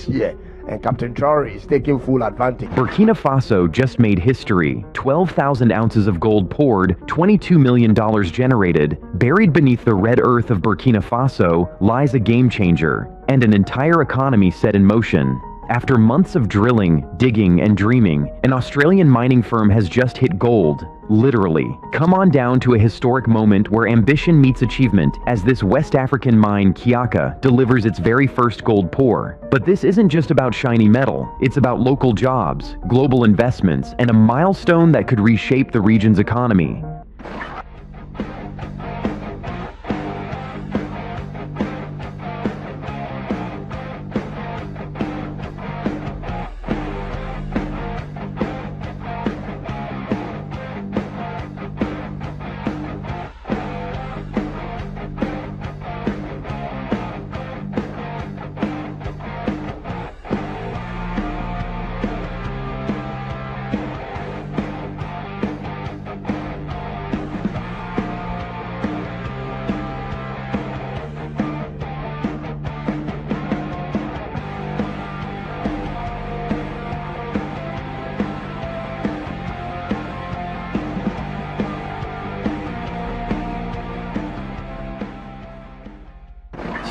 year, and Captain Traoré is taking full advantage. Burkina Faso just made history. 12,000 ounces of gold poured, $22 million generated. Buried beneath the red earth of Burkina Faso lies a game changer, and an entire economy set in motion. After months of drilling, digging, and dreaming, an Australian mining firm has just hit gold. Literally. Come on down to a historic moment where ambition meets achievement as this West African mine, Kiyaka, delivers its very first gold pour. But this isn't just about shiny metal. It's about local jobs, global investments, and a milestone that could reshape the region's economy.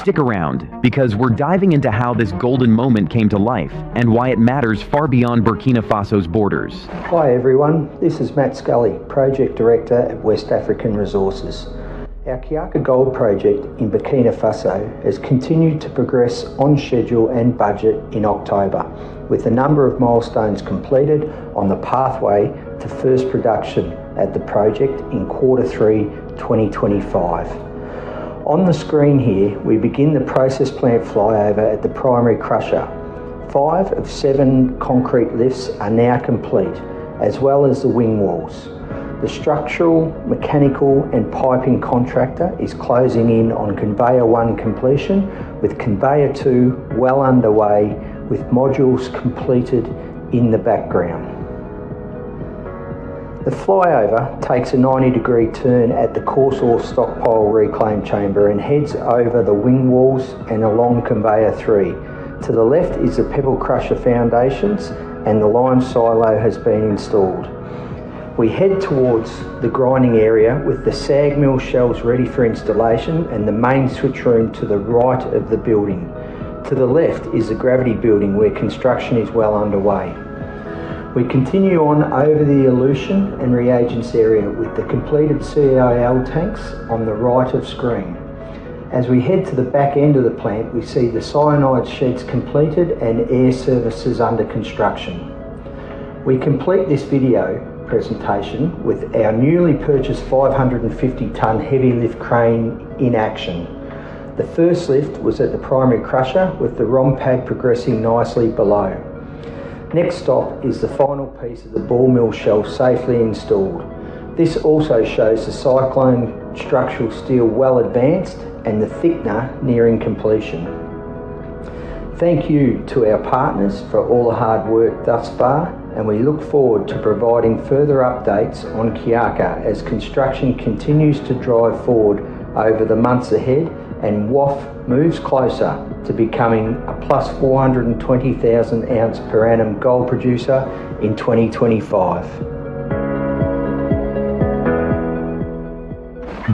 Stick around, because we're diving into how this golden moment came to life and why it matters far beyond Burkina Faso's borders. Hi everyone, this is Matt Scully, Project Director at West African Resources. Our Kiyaka Gold project in Burkina Faso has continued to progress on schedule and budget in October, with a number of milestones completed on the pathway to first production at the project in Q3 2025. On the screen here, we begin the process plant flyover at the primary crusher. 5 of 7 concrete lifts are now complete, as well as the wing walls. The structural, mechanical and piping contractor is closing in on Conveyor 1 completion, with Conveyor 2 well underway, with modules completed in the background. The flyover takes a 90-degree turn at the coarse ore stockpile reclaim chamber and heads over the wing walls and along Conveyor 3. To the left is the pebble crusher foundations and the lime silo has been installed. We head towards the grinding area with the SAG mill shells ready for installation and the main switch room to the right of the building. To the left is the gravity building where construction is well underway. We continue on over the elution and reagents area with the completed CIL tanks on the right of screen. As we head to the back end of the plant, we see the cyanide sheds completed and air services under construction. We complete this video presentation with our newly purchased 550-tonne heavy lift crane in action. The first lift was at the primary crusher with the ROM pad progressing nicely below. Next stop is the final piece of the ball mill shell safely installed. This also shows the cyclone structural steel well advanced and the thickener nearing completion. Thank you to our partners for all the hard work thus far, and we look forward to providing further updates on Kiyaka as construction continues to drive forward over the months ahead and WAF moves closer to becoming a plus 420,000 ounce per annum gold producer in 2025.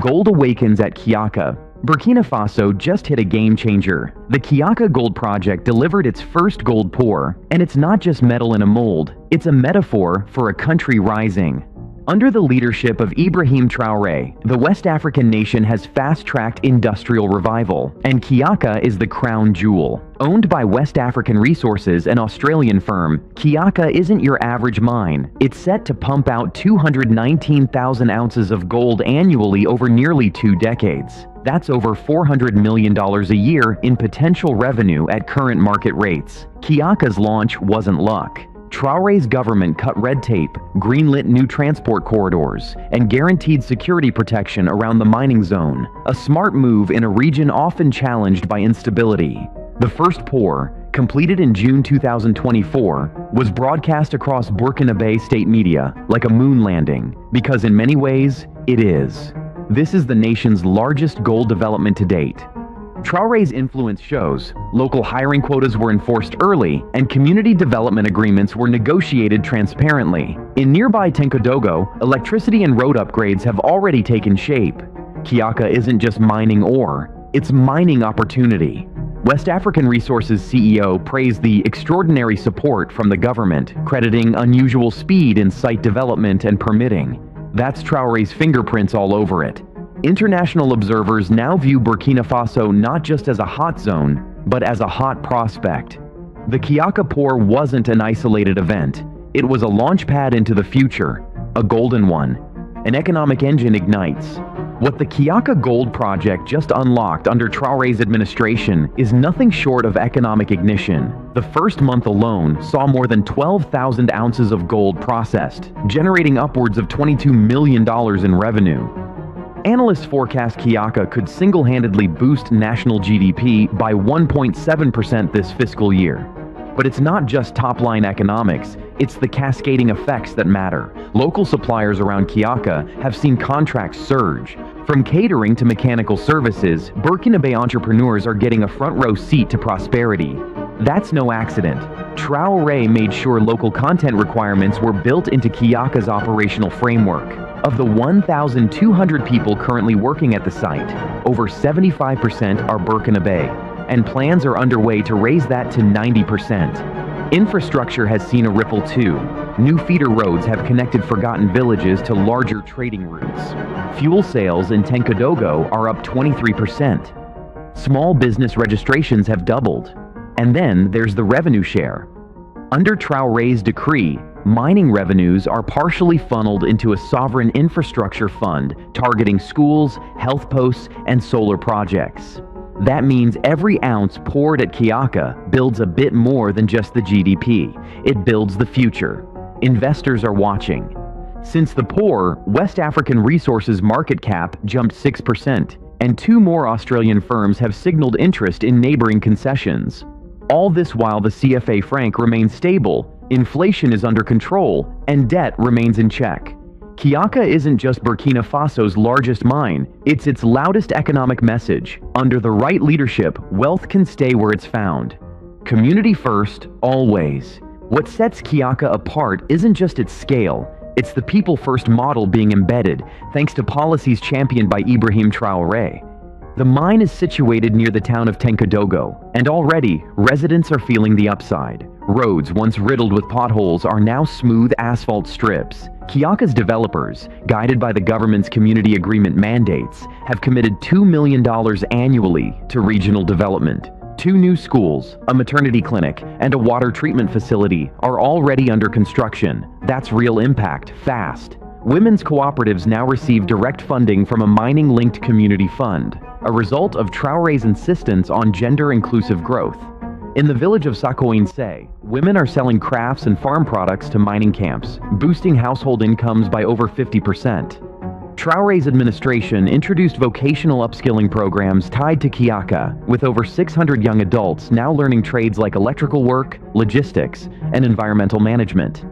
Gold awakens at Kiyaka. Burkina Faso just hit a game changer. The Kiyaka Gold Project delivered its first gold pour, and it's not just metal in a mold, it's a metaphor for a country rising. Under the leadership of Ibrahim Traoré, the West African nation has fast-tracked industrial revival, and Kiyaka is the crown jewel. Owned by West African Resources, an Australian firm, Kiyaka isn't your average mine. It's set to pump out 219,000 ounces of gold annually over nearly 2 decades. That's over $400 million a year in potential revenue at current market rates. Kiyaka's launch wasn't luck. Traoré's government cut red tape, greenlit new transport corridors, and guaranteed security protection around the mining zone, a smart move in a region often challenged by instability. The first pour, completed in June 2024, was broadcast across Burkinabe state media like a moon landing, because in many ways, it is. This is the nation's largest gold development to date. Traoré's influence shows. Local hiring quotas were enforced early, and community development agreements were negotiated transparently. In nearby Tenkodogo, electricity and road upgrades have already taken shape. Kiyaka isn't just mining ore, it's mining opportunity. West African Resources CEO praised the extraordinary support from the government, crediting unusual speed in site development and permitting. That's Traoré's fingerprints all over it. International observers now view Burkina Faso not just as a hot zone, but as a hot prospect. The Kiyaka pour wasn't an isolated event. It was a launchpad into the future, a golden one. An economic engine ignites. What the Kiyaka Gold Project just unlocked under Traoré's administration is nothing short of economic ignition. The first month alone saw more than 12,000 ounces of gold processed, generating upwards of $22 million in revenue. Analysts forecast Kiyaka could single-handedly boost national GDP by 1.7% this fiscal year. But it's not just top-line economics, it's the cascading effects that matter. Local suppliers around Kiyaka have seen contracts surge. From catering to mechanical services, Burkinabe entrepreneurs are getting a front-row seat to prosperity. That's no accident. Traoré made sure local content requirements were built into Kiyaka's operational framework. Of the 1,200 people currently working at the site, over 75% are Burkinabe, and plans are underway to raise that to 90%. Infrastructure has seen a ripple too. New feeder roads have connected forgotten villages to larger trading routes. Fuel sales in Tenkodogo are up 23%. Small business registrations have doubled. And then there's the revenue share. Under Traoré's decree, mining revenues are partially funneled into a sovereign infrastructure fund targeting schools, health posts, and solar projects. That means every ounce poured at Kiyaka builds a bit more than just the GDP. It builds the future. Investors are watching. Since the pour, West African Resources market cap jumped 6%, and 2 more Australian firms have signaled interest in neighboring concessions. All this while the CFA franc remains stable, inflation is under control, and debt remains in check. Kiyaka isn't just Burkina Faso's largest mine, it's its loudest economic message. Under the right leadership, wealth can stay where it's found. Community first, always. What sets Kiyaka apart isn't just its scale, it's the people-first model being embedded, thanks to policies championed by Ibrahim Traoré. The mine is situated near the town of Tenkodogo, and already, residents are feeling the upside. Roads once riddled with potholes are now smooth asphalt strips. Kiyaka's developers, guided by the government's community agreement mandates, have committed $2 million annually to regional development. 2 new schools, a maternity clinic, and a water treatment facility are already under construction. That's real impact, fast. Women's cooperatives now receive direct funding from a mining-linked community fund, a result of Traoré's insistence on gender-inclusive growth. In the village of Sakoinse, women are selling crafts and farm products to mining camps, boosting household incomes by over 50%. Traoré's administration introduced vocational upskilling programs tied to Kiyaka, with over 600 young adults now learning trades like electrical work, logistics, and environmental management.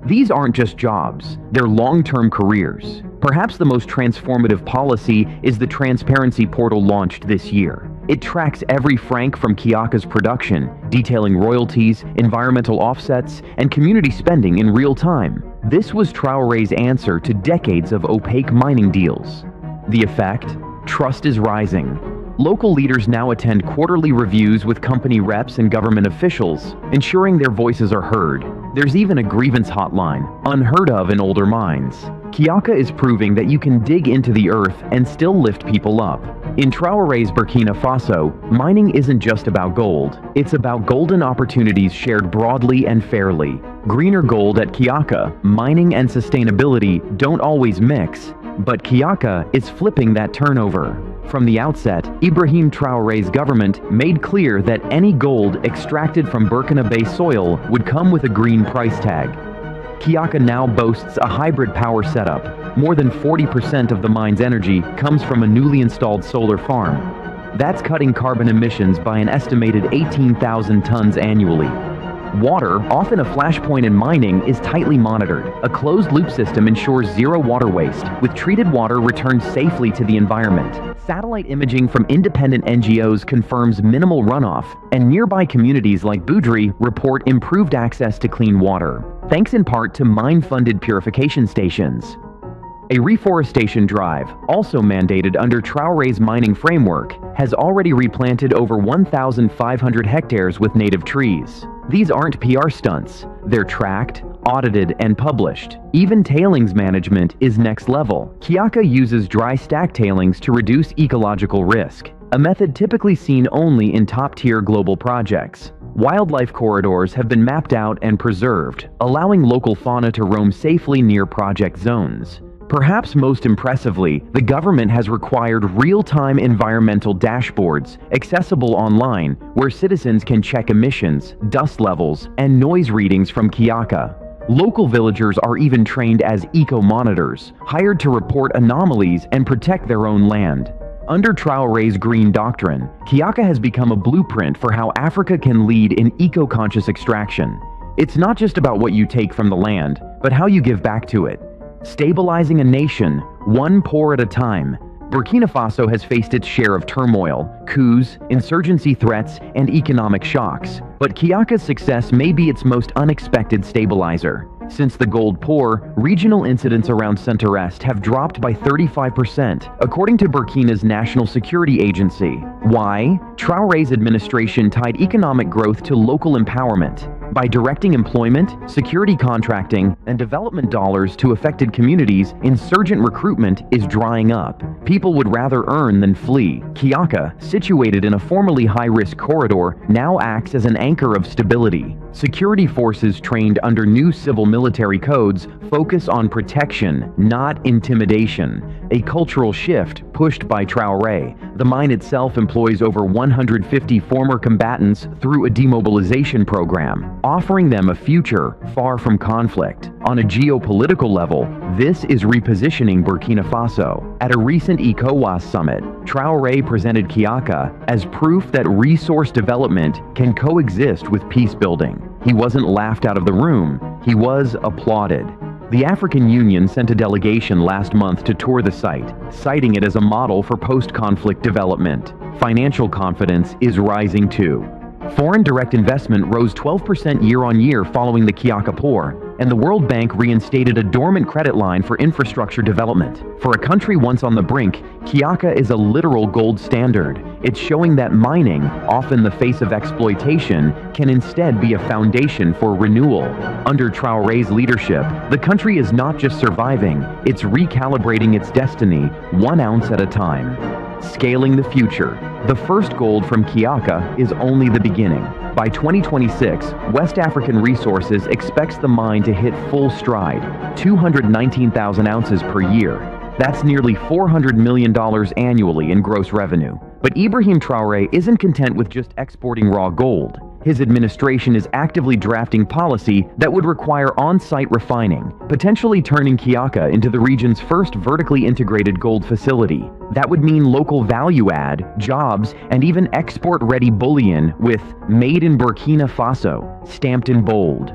These aren't just jobs, they're long-term careers. Perhaps the most transformative policy is the transparency portal launched this year. It tracks every franc from Kiyaka's production, detailing royalties, environmental offsets, and community spending in real time. This was Traoré's answer to decades of opaque mining deals. The effect? Trust is rising. Local leaders now attend quarterly reviews with company reps and government officials, ensuring their voices are heard. There's even a grievance hotline, unheard of in older mines. Kiyaka is proving that you can dig into the earth and still lift people up. In Traoré's Burkina Faso, mining isn't just about gold. It's about golden opportunities shared broadly and fairly. Greener gold at Kiyaka, mining and sustainability don't always mix, but Kiyaka is flipping that turnover. From the outset, Ibrahim Traoré's government made clear that any gold extracted from Burkinabe soil would come with a green price tag. Kiyaka now boasts a hybrid power setup. More than 40% of the mine's energy comes from a newly installed solar farm. That's cutting carbon emissions by an estimated 18,000 tons annually. Water, often a flashpoint in mining, is tightly monitored. A closed-loop system ensures zero water waste, with treated water returned safely to the environment. Satellite imaging from independent NGOs confirms minimal runoff, and nearby communities like Boudry report improved access to clean water, thanks in part to mine-funded purification stations. A reforestation drive, also mandated under Traoré's mining framework, has already replanted over 1,500 hectares with native trees. These aren't PR stunts. They're tracked, audited, and published. Even tailings management is next level. Kiyaka uses dry stack tailings to reduce ecological risk, a method typically seen only in top-tier global projects. Wildlife corridors have been mapped out and preserved, allowing local fauna to roam safely near project zones. Perhaps most impressively, the government has required real-time environmental dashboards accessible online where citizens can check emissions, dust levels, and noise readings from Kiyaka. Local villagers are even trained as eco-monitors, hired to report anomalies and protect their own land. Under Traoré's Green Doctrine, Kiyaka has become a blueprint for how Africa can lead in eco-conscious extraction. It's not just about what you take from the land, but how you give back to it. Stabilizing a nation, one pore at a time, Burkina Faso has faced its share of turmoil, coups, insurgency threats, and economic shocks. But Kiyaka's success may be its most unexpected stabilizer. Since the gold pour, regional incidents around Centre-Est have dropped by 35%, according to Burkina's National Security Agency. Why? Traoré's administration tied economic growth to local empowerment. By directing employment, security contracting, and development dollars to affected communities, insurgent recruitment is drying up. People would rather earn than flee. Kiyaka, situated in a formerly high-risk corridor, now acts as an anchor of stability. Security forces trained under new civil military codes focus on protection, not intimidation, a cultural shift pushed by Traoré. The mine itself employs over 150 former combatants through a demobilization program, offering them a future far from conflict. On a geopolitical level, this is repositioning Burkina Faso. At a recent ECOWAS summit, Traoré presented Kiyaka as proof that resource development can coexist with peace building. He wasn't laughed out of the room, he was applauded. The African Union sent a delegation last month to tour the site, citing it as a model for post-conflict development. Financial confidence is rising too. Foreign direct investment rose 12% year-on-year following the Kiyaka pour, and the World Bank reinstated a dormant credit line for infrastructure development. For a country once on the brink, Kiyaka is a literal gold standard. It's showing that mining, often the face of exploitation, can instead be a foundation for renewal. Under Traoré's leadership, the country is not just surviving, it's recalibrating its destiny, 1 ounce at a time. Scaling the future. The first gold from Kiyaka is only the beginning. By 2026, West African Resources expects the mine to hit full stride, 219,000 ounces per year. That's nearly $400 million annually in gross revenue. But Ibrahim Traoré isn't content with just exporting raw gold. His administration is actively drafting policy that would require on-site refining, potentially turning Kiyaka into the region's first vertically integrated gold facility. That would mean local value add, jobs, and even export-ready bullion with "Made in Burkina Faso" stamped in bold.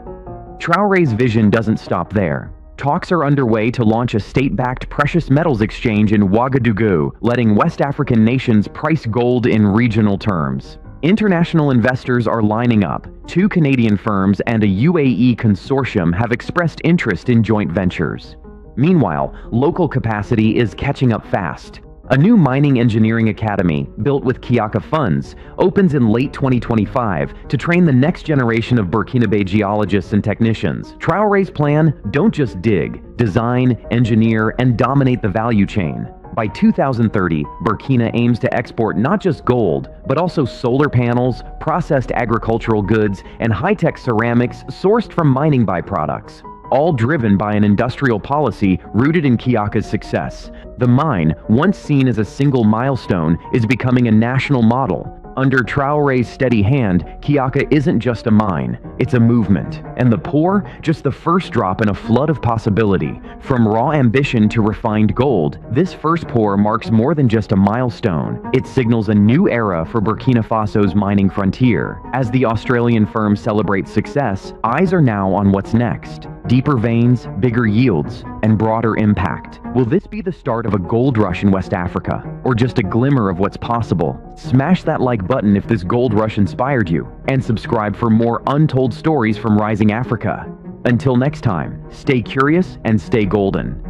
Traoré's vision doesn't stop there. Talks are underway to launch a state-backed precious metals exchange in Ouagadougou, letting West African nations price gold in regional terms. International investors are lining up. 2 Canadian firms and a UAE consortium have expressed interest in joint ventures. Meanwhile, local capacity is catching up fast. A new mining engineering academy, built with Kiyaka funds, opens in late 2025 to train the next generation of Burkinabe geologists and technicians. Traoré's plan: don't just dig, design, engineer, and dominate the value chain. By 2030, Burkina aims to export not just gold, but also solar panels, processed agricultural goods, and high-tech ceramics sourced from mining byproducts, all driven by an industrial policy rooted in Kiyaka's success. The mine, once seen as a single milestone, is becoming a national model, Under Traoré's steady hand, Kiyaka isn't just a mine, it's a movement. And the pour, just the first drop in a flood of possibility. From raw ambition to refined gold, this first pour marks more than just a milestone. It signals a new era for Burkina Faso's mining frontier. As the Australian firm celebrates success, eyes are now on what's next. Deeper veins, bigger yields, and broader impact. Will this be the start of a gold rush in West Africa? Or just a glimmer of what's possible? Smash that like button if this gold rush inspired you, and subscribe for more untold stories from Rising Africa. Until next time, stay curious and stay golden.